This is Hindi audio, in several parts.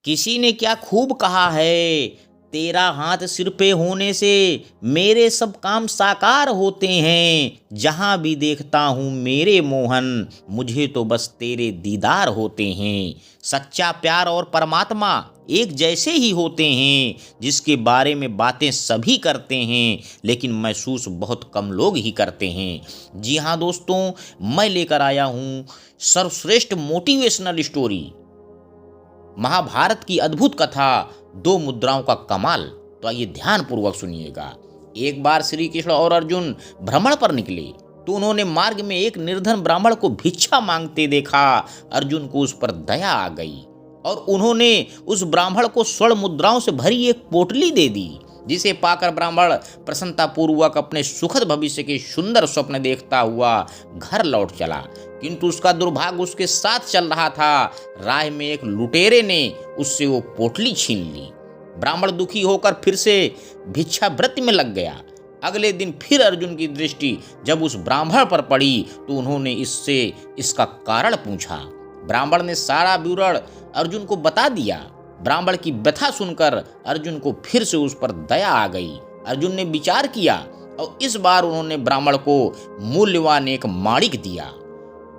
किसी ने क्या खूब कहा है, तेरा हाथ सिर पे होने से मेरे सब काम साकार होते हैं। जहां भी देखता हूँ मेरे मोहन, मुझे तो बस तेरे दीदार होते हैं। सच्चा प्यार और परमात्मा एक जैसे ही होते हैं, जिसके बारे में बातें सभी करते हैं लेकिन महसूस बहुत कम लोग ही करते हैं। जी हाँ दोस्तों, मैं लेकर आया हूँ सर्वश्रेष्ठ मोटिवेशनल स्टोरी, महाभारत की अद्भुत कथा, दो मुद्राओं का कमाल। तो आइए ध्यान पूर्वक सुनिएगा। एक बार श्री कृष्ण और अर्जुन भ्रमण पर निकले तो उन्होंने मार्ग में एक निर्धन ब्राह्मण को भिक्षा मांगते देखा। अर्जुन को उस पर दया आ गई और उन्होंने उस ब्राह्मण को स्वर्ण मुद्राओं से भरी एक पोटली दे दी, जिसे पाकर ब्राह्मण प्रसन्नता पूर्वक अपने सुखद भविष्य के सुंदर स्वप्न देखता हुआ घर लौट चला। किंतु उसका दुर्भाग्य उसके साथ चल रहा था। राह में एक लुटेरे ने उससे वो पोटली छीन ली। ब्राह्मण दुखी होकर फिर से भिक्षावृत्ति में लग गया। अगले दिन फिर अर्जुन की दृष्टि जब उस ब्राह्मण पर पड़ी तो उन्होंने इससे इसका कारण पूछा। ब्राह्मण ने सारा विवरण अर्जुन को बता दिया। ब्राह्मण की व्यथा सुनकर अर्जुन को फिर से उस पर दया आ गई। अर्जुन ने विचार किया और इस बार उन्होंने ब्राह्मण को मूल्यवान एक माणिक दिया।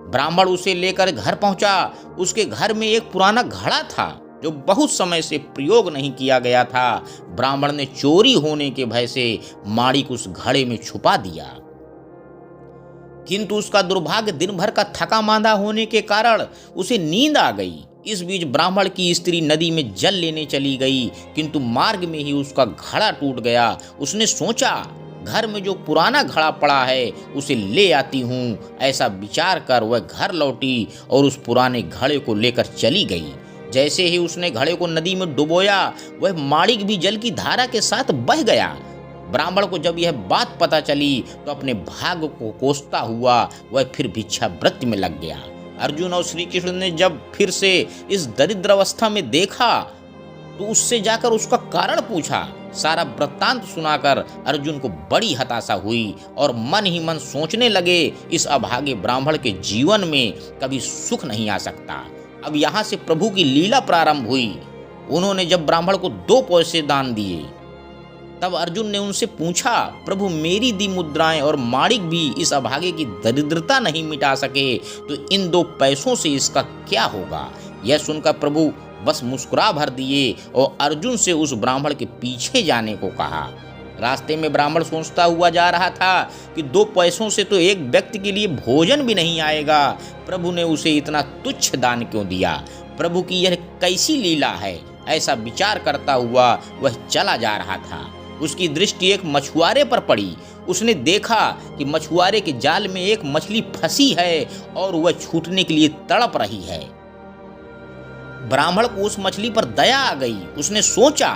ब्राह्मण उसे लेकर घर पहुंचा। उसके घर में एक पुराना घड़ा था जो बहुत समय से प्रयोग नहीं किया गया था। ब्राह्मण ने चोरी होने के भय से माणिक उस घड़े में छुपा दिया, किंतु उसका दुर्भाग्य दिन भर का थका मांदा होने के कारण उसे नींद आ गई। इस बीच ब्राह्मण की स्त्री नदी में जल लेने चली गई, किंतु मार्ग में ही उसका घड़ा टूट गया। उसने सोचा, घर में जो पुराना घड़ा पड़ा है उसे ले आती हूँ। ऐसा विचार कर वह घर लौटी और उस पुराने घड़े को लेकर चली गई। जैसे ही उसने घड़े को नदी में डुबोया, वह माणिक भी जल की धारा के साथ बह गया। ब्राह्मण को जब यह बात पता चली तो अपने भाग्य को कोसता हुआ वह फिर भिक्षावृत्ति में लग गया। अर्जुन और श्री कृष्ण ने जब फिर से इस दरिद्र अवस्था में देखा तो उससे जाकर उसका कारण पूछा। सारा वृत्तांत सुनाकर अर्जुन को बड़ी हताशा हुई और मन ही मन सोचने लगे, इस अभागे ब्राह्मण के जीवन में कभी सुख नहीं आ सकता। अब यहाँ से प्रभु की लीला प्रारंभ हुई। उन्होंने जब ब्राह्मण को 2 पैसे दान दिए तब अर्जुन ने उनसे पूछा, प्रभु मेरी दी मुद्राएं और माणिक भी इस अभागे की दरिद्रता नहीं मिटा सके तो इन 2 पैसों से इसका क्या होगा। यह सुनकर प्रभु बस मुस्कुरा भर दिए और अर्जुन से उस ब्राह्मण के पीछे जाने को कहा। रास्ते में ब्राह्मण सोचता हुआ जा रहा था कि 2 पैसों से तो एक व्यक्ति के लिए भोजन भी नहीं आएगा। प्रभु ने उसे इतना तुच्छ दान क्यों दिया? प्रभु की यह कैसी लीला है? ऐसा विचार करता हुआ वह चला जा रहा था। उसकी दृष्टि एक मछुआरे पर पड़ी। उसने देखा कि मछुआरे के जाल में एक मछली फंसी है और वह छूटने के लिए तड़प रही है। ब्राह्मण को उस मछली पर दया आ गई। उसने सोचा,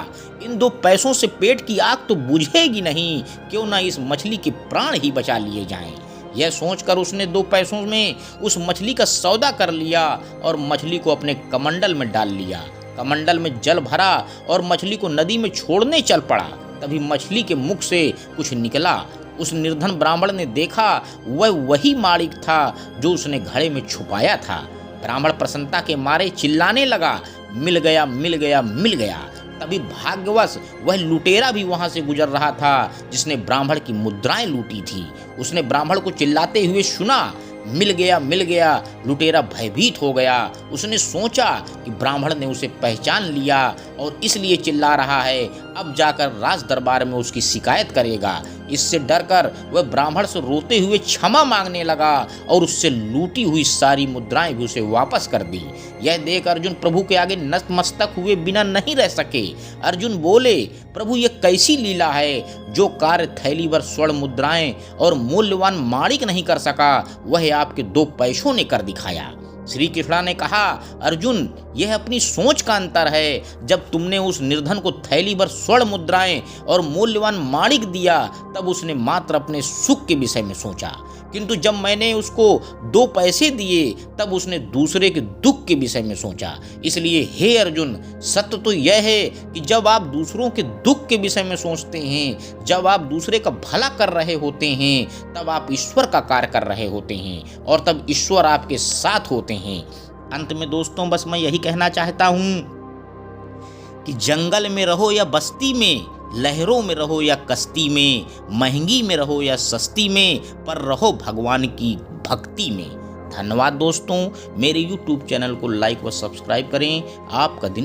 इन 2 पैसों से पेट की आग तो बुझेगी नहीं, क्यों ना इस मछली के प्राण ही बचा लिए जाएं। यह सोचकर उसने 2 पैसों में उस मछली का सौदा कर लिया और मछली को अपने कमंडल में डाल लिया। कमंडल में जल भरा और मछली को नदी में छोड़ने चल पड़ा। तभी मछली के मुख से कुछ निकला। उस निर्धन ब्राह्मण ने देखा वह वही माणिक था जो उसने घड़े में छुपाया था। ब्राह्मण प्रसन्नता के मारे चिल्लाने लगा, मिल गया मिल गया मिल गया। तभी भाग्यवश वह लुटेरा भी वहां से गुजर रहा था जिसने ब्राह्मण की मुद्राएं लूटी थी। उसने ब्राह्मण को चिल्लाते हुए सुना, मिल गया मिल गया। लुटेरा भयभीत हो गया। उसने सोचा कि ब्राह्मण ने उसे पहचान लिया और इसलिए चिल्ला रहा है, अब जाकर राज दरबार में उसकी शिकायत करेगा। इससे डरकर वह ब्राह्मण से रोते हुए क्षमा मांगने लगा और उससे लूटी हुई सारी मुद्राएं भी उसे वापस कर दी। यह देख अर्जुन प्रभु के आगे नतमस्तक हुए बिना नहीं रह सके। अर्जुन बोले, प्रभु ये कैसी लीला है? जो कार्य थैली भर स्वर्ण मुद्राएं और मूल्यवान माणिक नहीं कर सका, वह आपके 2 पैसों ने कर दिखाया। श्री कृष्ण ने कहा, अर्जुन यह अपनी सोच का अंतर है। जब तुमने उस निर्धन को थैली भर स्वर्ण मुद्राएं और मूल्यवान माणिक दिया तब उसने मात्र अपने सुख के विषय में सोचा, किंतु जब मैंने उसको 2 पैसे दिए तब उसने दूसरे के दुख के विषय में सोचा। इसलिए हे अर्जुन, सत्य तो यह है कि जब आप दूसरों के दुख के विषय में सोचते हैं, जब आप दूसरे का भला कर रहे होते हैं, तब आप ईश्वर का कार्य कर रहे होते हैं और तब ईश्वर आपके साथ होते हैं। अंत में दोस्तों बस मैं यही कहना चाहता हूँ कि जंगल में रहो या बस्ती में, लहरों में रहो या कश्ती में, महंगी में रहो या सस्ती में, पर रहो भगवान की भक्ति में। धन्यवाद दोस्तों, मेरे YouTube चैनल को लाइक व सब्सक्राइब करें। आपका दिन